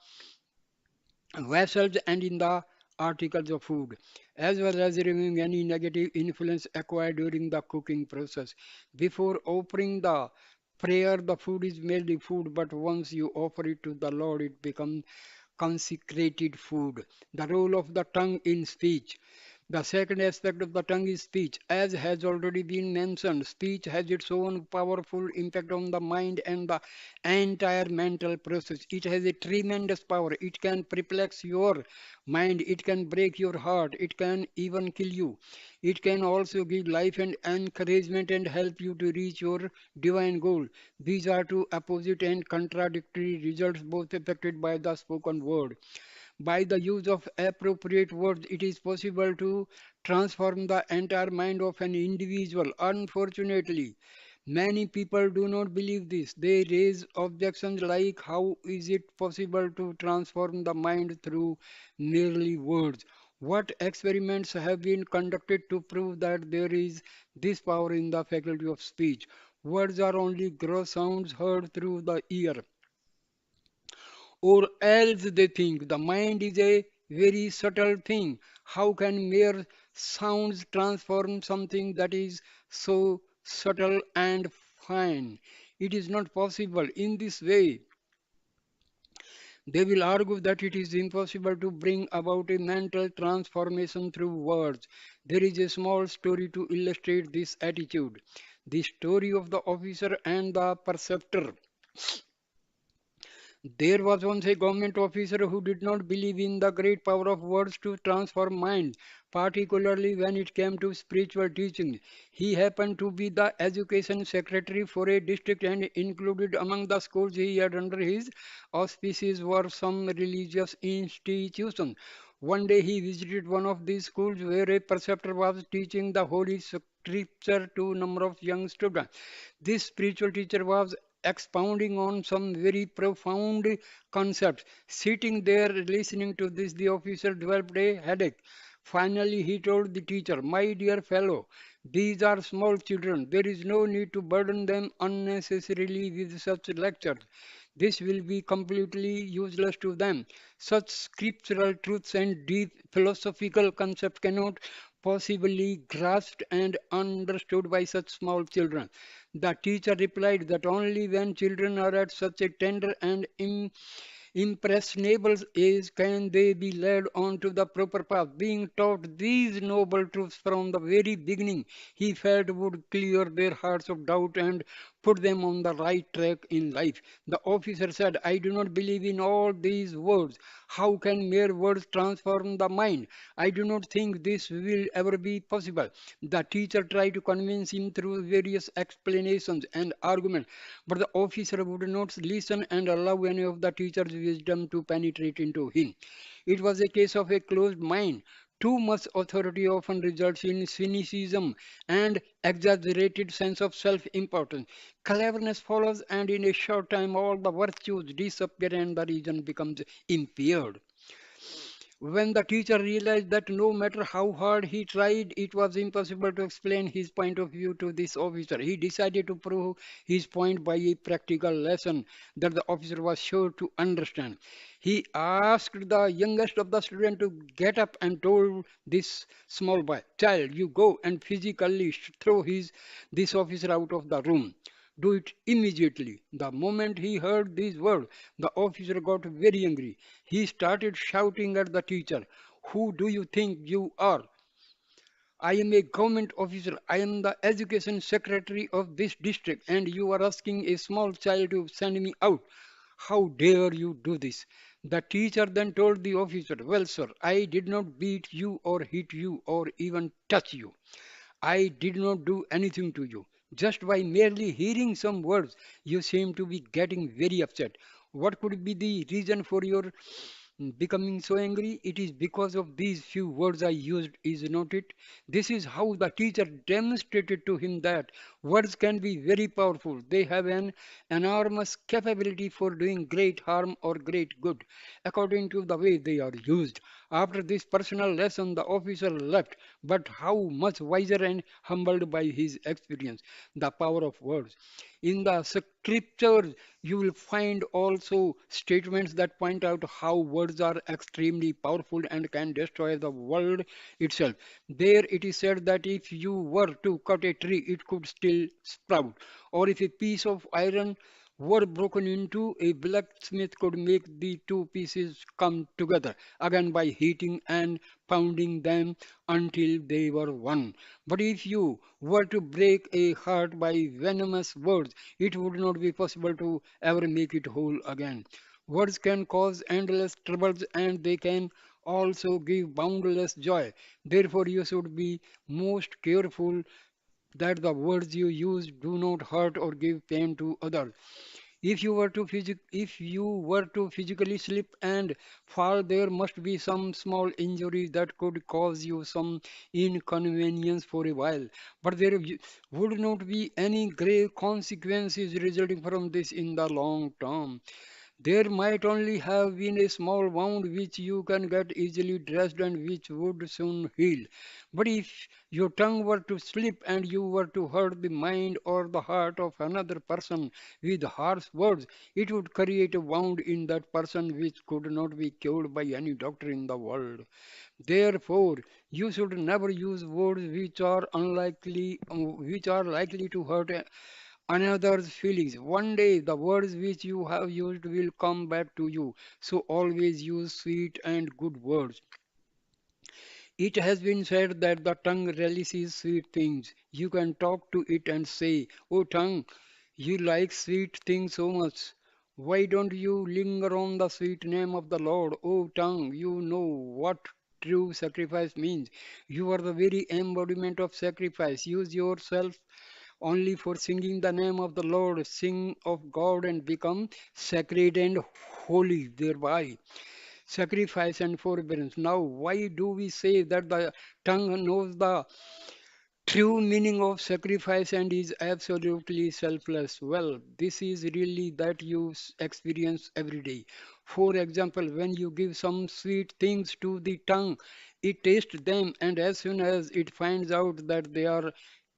vessels and in the articles of food, as well as removing any negative influence acquired during the cooking process. Before offering the prayer, the food is merely food, but once you offer it to the Lord, it becomes consecrated food. The role of the tongue in speech. The second aspect of the tongue is speech. As has already been mentioned, speech has its own powerful impact on the mind and the entire mental process. It has a tremendous power. It can perplex your mind, it can break your heart, it can even kill you. It can also give life and encouragement and help you to reach your divine goal. These are two opposite and contradictory results, both affected by the spoken word. By the use of appropriate words, it is possible to transform the entire mind of an individual. Unfortunately, many people do not believe this. They raise objections like how is it possible to transform the mind through merely words? What experiments have been conducted to prove that there is this power in the faculty of speech? Words are only gross sounds heard through the ear, or else they think the mind is a very subtle thing. How can mere sounds transform something that is so subtle and fine? It is not possible. In this way, They will argue that it is impossible to bring about a mental transformation through words. There is a small story to illustrate this attitude. The story of the officer and the preceptor. There was once a government officer who did not believe in the great power of words to transform minds, particularly when it came to spiritual teaching. He happened to be the education secretary for a district, and included among the schools he had under his auspices were some religious institutions. One day he visited one of these schools where a preceptor was teaching the Holy Scripture to a number of young students. This spiritual teacher was expounding on some very profound concepts. Sitting there listening to this, the officer developed a headache. Finally, he told the teacher, "My dear fellow, these are small children. There is no need to burden them unnecessarily with such lectures. This will be completely useless to them. Such scriptural truths and deep philosophical concepts cannot possibly grasped and understood by such small children." The teacher replied that only when children are at such a tender and impressionable age can they be led on to the proper path. Being taught these noble truths from the very beginning, he felt would clear their hearts of doubt and put them on the right track in life. The officer said, "I do not believe in all these words. How can mere words transform the mind? I do not think this will ever be possible." The teacher tried to convince him through various explanations and arguments, but the officer would not listen and allow any of the teacher's wisdom to penetrate into him. It was a case of a closed mind. Too much authority often results in cynicism and exaggerated sense of self-importance. Cleverness follows, and in a short time all the virtues disappear and the reason becomes impaired. When the teacher realized that no matter how hard he tried, it was impossible to explain his point of view to this officer, he decided to prove his point by a practical lesson that the officer was sure to understand. He asked the youngest of the students to get up and told this small boy, "Child, you go and physically throw this officer out of the room. Do it immediately." The moment he heard these words, the officer got very angry. He started shouting at the teacher, "Who do you think you are? I am a government officer. I am the education secretary of this district, and you are asking a small child to send me out. How dare you do this?" The teacher then told the officer, "Well, sir, I did not beat you or hit you or even touch you. I did not do anything to you. Just by merely hearing some words, you seem to be getting very upset. What could be the reason for your becoming so angry? It is because of these few words I used, is not it?" This is how the teacher demonstrated to him that words can be very powerful. They have an enormous capability for doing great harm or great good, according to the way they are used. After this personal lesson, the officer left, but how much wiser and humbled by his experience. The power of words. In the scriptures, you will find also statements that point out how words are extremely powerful and can destroy the world itself. There it is said that if you were to cut a tree, it could still sprout. Or if a piece of iron were broken into, a blacksmith could make the two pieces come together again by heating and pounding them until they were one. But if you were to break a heart by venomous words, it would not be possible to ever make it whole again. Words can cause endless troubles, and they can also give boundless joy. Therefore, you should be most careful that the words you use do not hurt or give pain to others. If you were to physically slip and fall, there must be some small injury that could cause you some inconvenience for a while. But would not be any grave consequences resulting from this in the long term. There might only have been a small wound which you can get easily dressed and which would soon heal. But if your tongue were to slip and you were to hurt the mind or the heart of another person with harsh words, it would create a wound in that person which could not be cured by any doctor in the world. Therefore, you should never use words which are likely to hurt another's feelings. One day, the words which you have used will come back to you. So always use sweet and good words. It has been said that the tongue relishes sweet things. You can talk to it and say, "Oh, tongue, you like sweet things so much. Why don't you linger on the sweet name of the Lord? Oh, tongue, you know what true sacrifice means. You are the very embodiment of sacrifice. Use yourself only for singing the name of the Lord. Sing of God and become sacred and holy thereby. Sacrifice and forbearance. Now, why do we say that the tongue knows the true meaning of sacrifice and is absolutely selfless? Well, this is really that you experience every day. For example, when you give some sweet things to the tongue, it tastes them, and as soon as it finds out that they are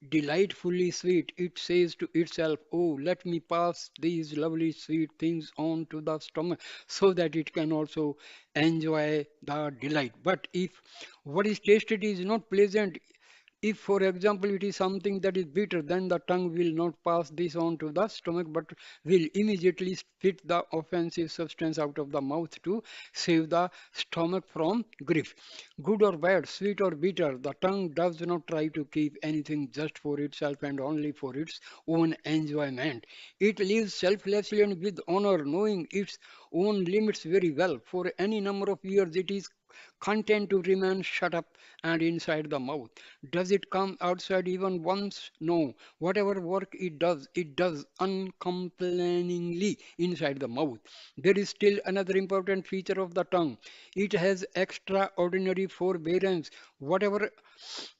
delightfully sweet, it says to itself, "Oh, let me pass these lovely sweet things on to the stomach so that it can also enjoy the delight." But if what is tasted is not pleasant, if, for example, it is something that is bitter, then the tongue will not pass this on to the stomach but will immediately spit the offensive substance out of the mouth to save the stomach from grief. Good or bad, sweet or bitter, the tongue does not try to keep anything just for itself and only for its own enjoyment. It lives selflessly and with honor, knowing its own limits very well. For any number of years, it is content to remain shut up and inside the mouth. Does it come outside even once? No. Whatever work it does uncomplainingly inside the mouth. There is still another important feature of the tongue. It has extraordinary forbearance. Whatever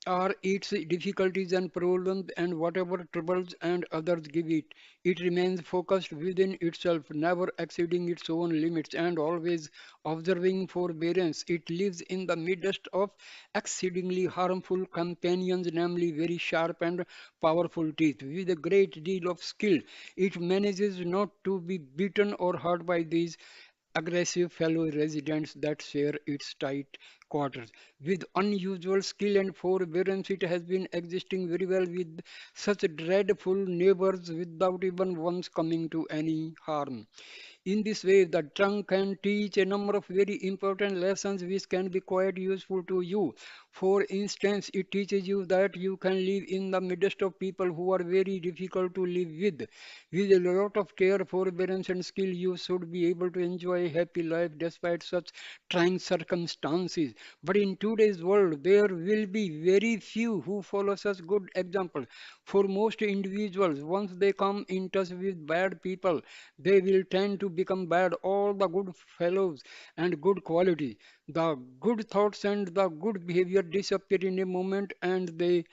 are its difficulties and problems and whatever troubles and others give it, it remains focused within itself, never exceeding its own limits and always observing forbearance. It lives in the midst of exceedingly harmful companions, namely very sharp and powerful teeth. With a great deal of skill, it manages not to be beaten or hurt by these aggressive fellow residents that share its tight quarters. With unusual skill and forbearance, it has been existing very well with such dreadful neighbors without even once coming to any harm. In this way, the tongue can teach a number of very important lessons which can be quite useful to you. For instance, it teaches you that you can live in the midst of people who are very difficult to live with. With a lot of care, forbearance, and skill, you should be able to enjoy a happy life despite such trying circumstances. But in today's world, there will be very few who follow such good example. For most individuals, once they come in touch with bad people, they will tend to become bad. All the good fellows and good quality, the good thoughts and the good behavior disappear in a moment and they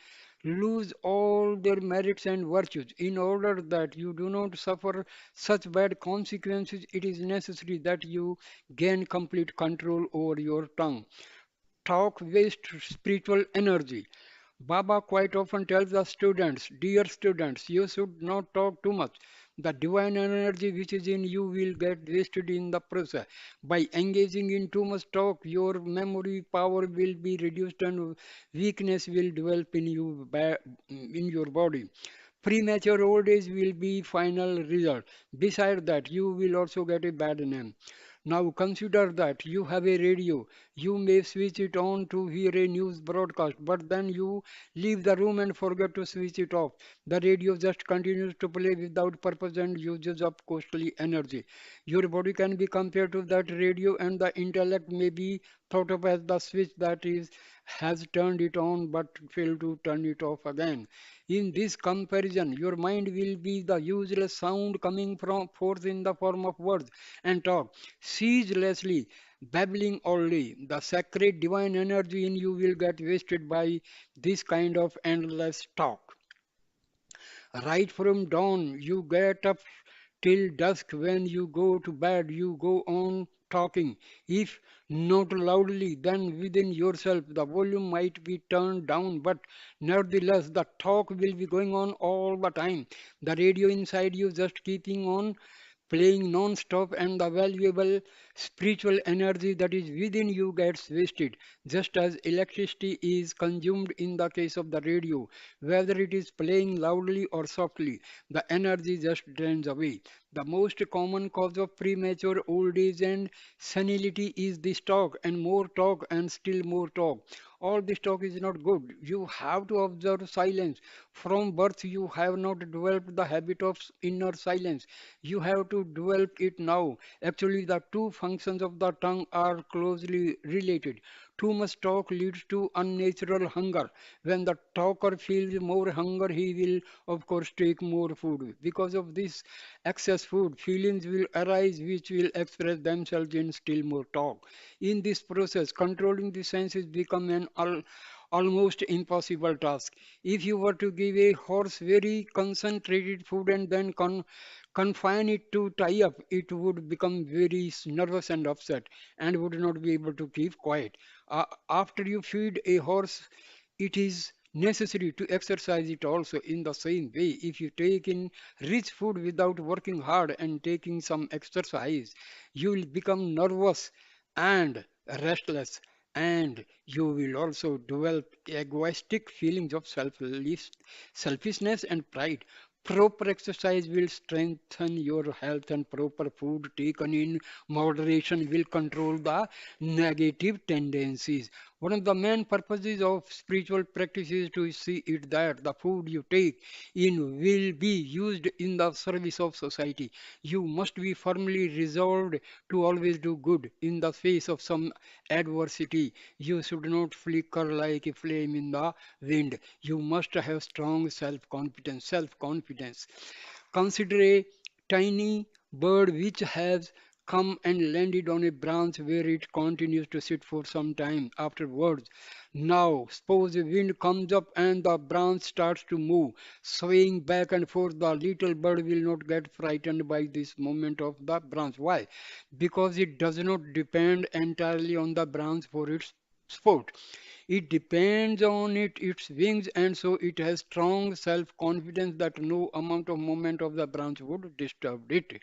lose all their merits and virtues. In order that you do not suffer such bad consequences, it is necessary that you gain complete control over your tongue. Talk waste spiritual energy. Baba quite often tells the students, "Dear students, you should not talk too much. The divine energy which is in you will get wasted in the process. By engaging in too much talk, your memory power will be reduced and weakness will develop in in your body. Premature old age will be final result. Besides that, you will also get a bad name. Now consider that you have a radio. You may switch it on to hear a news broadcast, but then you leave the room and forget to switch it off. The radio just continues to play without purpose and uses up costly energy. Your body can be compared to that radio, and the intellect may be thought of as the switch that is has turned it on but failed to turn it off again. In this comparison, your mind will be the useless sound coming from forth in the form of words and talk ceaselessly, babbling only. The sacred divine energy in you will get wasted by this kind of endless talk. Right from dawn, you get up till dusk. When you go to bed, you go on talking. If not loudly, then within yourself. The volume might be turned down, but nevertheless, the talk will be going on all the time. The radio inside you just keeping on playing non-stop and the valuable Spiritual energy that is within you gets wasted, just as electricity is consumed in the case of the radio. Whether it is playing loudly or softly, the energy just drains away. The most common cause of premature old age and senility is this talk and more talk and still more talk. All this talk is not good. You have to observe silence. From birth, you have not developed the habit of inner silence. You have to develop it now. Actually, the two functions of the tongue are closely related. Too much talk leads to unnatural hunger. When the talker feels more hunger, he will, of course, take more food. Because of this excess food, feelings will arise which will express themselves in still more talk. In this process, controlling the senses become an almost impossible task. If you were to give a horse very concentrated food and then confine it to tie up, it would become very nervous and upset and would not be able to keep quiet. After you feed a horse, it is necessary to exercise it also in the same way. If you take in rich food without working hard and taking some exercise, you will become nervous and restless, and you will also develop egoistic feelings of selfishness and pride. Proper exercise will strengthen your health, and proper food taken in moderation will control the negative tendencies. One of the main purposes of spiritual practice is to see it that the food you take in will be used in the service of society. You must be firmly resolved to always do good in the face of some adversity. You should not flicker like a flame in the wind. You must have strong self-confidence. Self-confidence. Consider a tiny bird which has come and landed on a branch where it continues to sit for some time afterwards. Now, suppose a wind comes up and the branch starts to move, swaying back and forth. The little bird will not get frightened by this movement of the branch. Why? Because it does not depend entirely on the branch for its sport. It depends on its wings, and so it has strong self-confidence that no amount of movement of the branch would disturb it.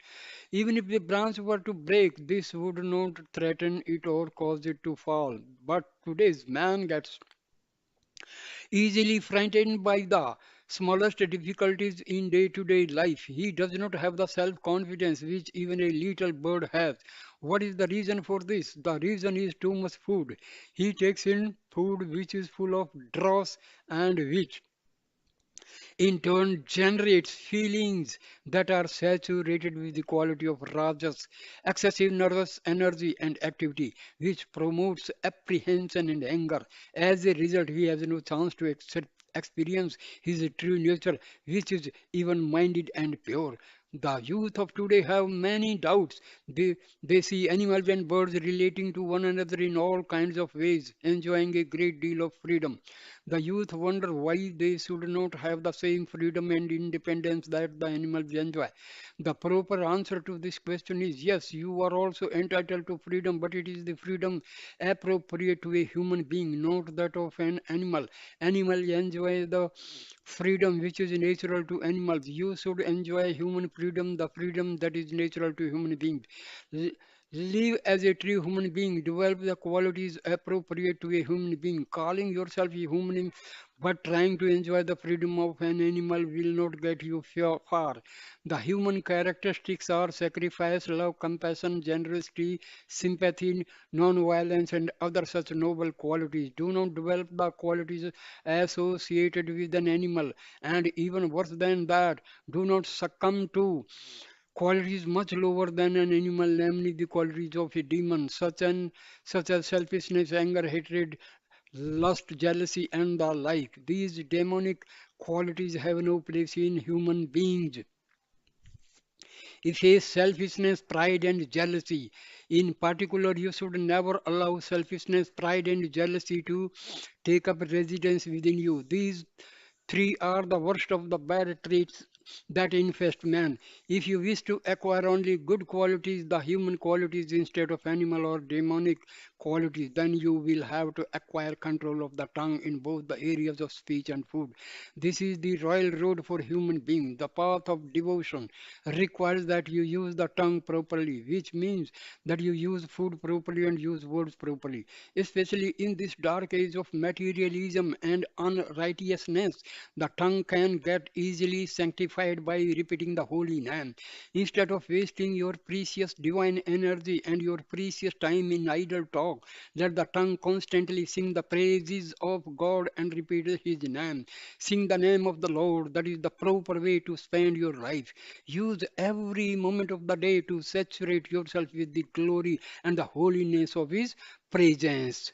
Even if the branch were to break, this would not threaten it or cause it to fall. But today's man gets easily frightened by the smallest difficulties in day-to-day life. He does not have the self-confidence which even a little bird has. What is the reason for this? The reason is too much food. He takes in food which is full of dross and which in turn generates feelings that are saturated with the quality of rajas, excessive nervous energy and activity, which promotes apprehension and anger. As a result, he has no chance to experience his true nature, which is even minded and pure. The youth of today have many doubts. They see animals and birds relating to one another in all kinds of ways, enjoying a great deal of freedom. The youth wonder why they should not have the same freedom and independence that the animals enjoy. The proper answer to this question is yes, you are also entitled to freedom, but it is the freedom appropriate to a human being, not that of an animal. Animal enjoy the freedom which is natural to animals. You should enjoy human freedom, the freedom that is natural to human beings. L- Live as a true human being, develop the qualities appropriate to a human being. Calling yourself a human but trying to enjoy the freedom of an animal will not get you far. The human characteristics are sacrifice, love, compassion, generosity, sympathy, non-violence, and other such noble qualities. Do not develop the qualities associated with an animal, and even worse than that, do not succumb to qualities much lower than an animal, namely the qualities of a demon, such as selfishness, anger, hatred, lust, jealousy, and the like. These demonic qualities have no place in human beings. If a selfishness, pride, and jealousy, in particular, you should never allow selfishness, pride, and jealousy to take up residence within you. These three are the worst of the bad traits that infest man. If you wish to acquire only good qualities, the human qualities instead of animal or demonic qualities, then you will have to acquire control of the tongue in both the areas of speech and food. This is the royal road for human beings. The path of devotion requires that you use the tongue properly, which means that you use food properly and use words properly. Especially in this dark age of materialism and unrighteousness, the tongue can get easily sanctified by repeating the holy name. Instead of wasting your precious divine energy and your precious time in idle talk, let the tongue constantly sing the praises of God and repeat his name. Sing the name of the Lord. That is the proper way to spend your life. Use every moment of the day to saturate yourself with the glory and the holiness of his presence.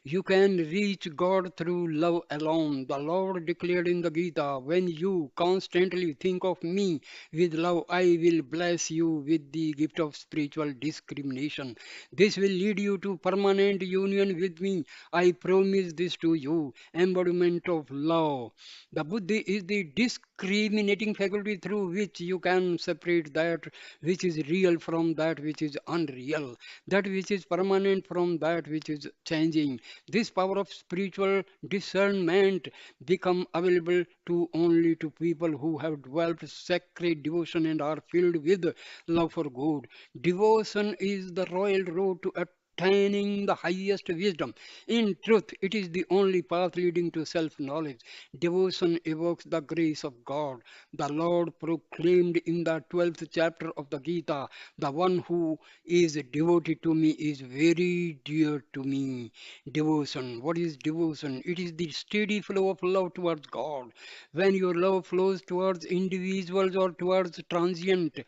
You can reach God through love alone. The Lord declared in the Gita, when you constantly think of me with love, I will bless you with the gift of spiritual discrimination. This will lead you to permanent union with me. I promise this to you. Embodiment of love. The buddhi is the discriminating faculty through which you can separate that which is real from that which is unreal, that which is permanent from that which is changing. This power of spiritual discernment become available to only to people who have developed sacred devotion and are filled with love for God. Devotion is the royal road to attaining the highest wisdom. In truth, it is the only path leading to self knowledge. Devotion evokes the grace of God. The Lord proclaimed in the 12th chapter of the Gita, the one who is devoted to me is very dear to me. Devotion. What is devotion? It is the steady flow of love towards God. When your love flows towards individuals or towards transient